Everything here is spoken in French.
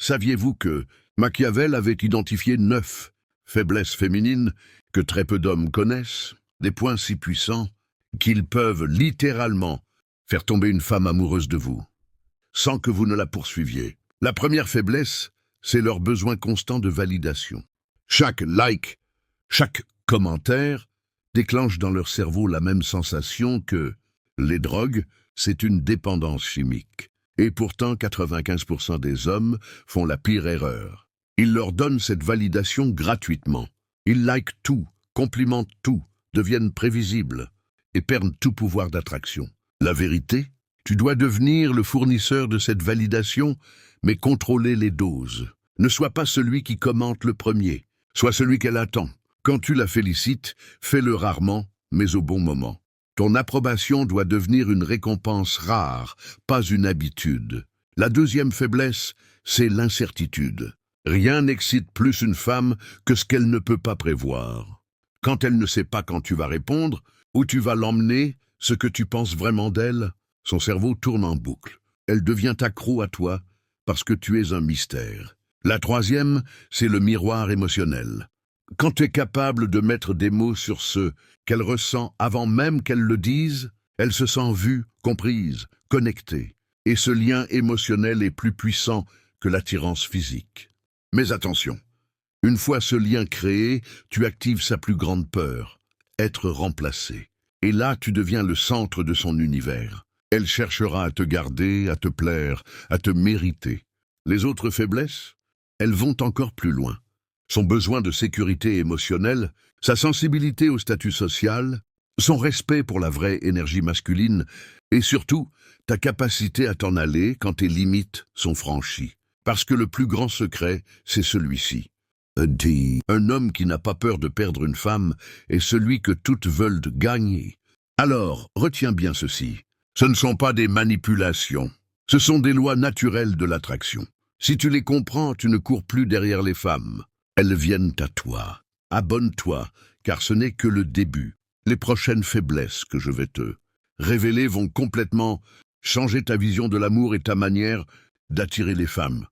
Saviez-vous que Machiavel avait identifié 9 faiblesses féminines que très peu d'hommes connaissent, des points si puissants qu'ils peuvent littéralement faire tomber une femme amoureuse de vous, sans que vous ne la poursuiviez. La première faiblesse, c'est leur besoin constant de validation. Chaque like, chaque commentaire déclenche dans leur cerveau la même sensation que les drogues, c'est une dépendance chimique. Et pourtant, 95% des hommes font la pire erreur. Ils leur donnent cette validation gratuitement. Ils likent tout, complimentent tout, deviennent prévisibles et perdent tout pouvoir d'attraction. La vérité, tu dois devenir le fournisseur de cette validation, mais contrôler les doses. Ne sois pas celui qui commente le premier, sois celui qu'elle attend. Quand tu la félicites, fais-le rarement, mais au bon moment. Ton approbation doit devenir une récompense rare, pas une habitude. La deuxième faiblesse, c'est l'incertitude. Rien n'excite plus une femme que ce qu'elle ne peut pas prévoir. Quand elle ne sait pas quand tu vas répondre, où tu vas l'emmener, ce que tu penses vraiment d'elle, son cerveau tourne en boucle. Elle devient accro à toi parce que tu es un mystère. La troisième, c'est le miroir émotionnel. Quand tu es capable de mettre des mots sur ce qu'elle ressent avant même qu'elle le dise, elle se sent vue, comprise, connectée. Et ce lien émotionnel est plus puissant que l'attirance physique. Mais attention, une fois ce lien créé, tu actives sa plus grande peur, être remplacé. Et là, tu deviens le centre de son univers. Elle cherchera à te garder, à te plaire, à te mériter. Les autres faiblesses, elles vont encore plus loin. Son besoin de sécurité émotionnelle, sa sensibilité au statut social, son respect pour la vraie énergie masculine et surtout ta capacité à t'en aller quand tes limites sont franchies. Parce que le plus grand secret, c'est celui-ci. Un homme qui n'a pas peur de perdre une femme est celui que toutes veulent gagner. Alors, retiens bien ceci. Ce ne sont pas des manipulations. Ce sont des lois naturelles de l'attraction. Si tu les comprends, tu ne cours plus derrière les femmes. Elles viennent à toi. Abonne-toi, car ce n'est que le début. Les prochaines faiblesses que je vais te révéler vont complètement changer ta vision de l'amour et ta manière d'attirer les femmes.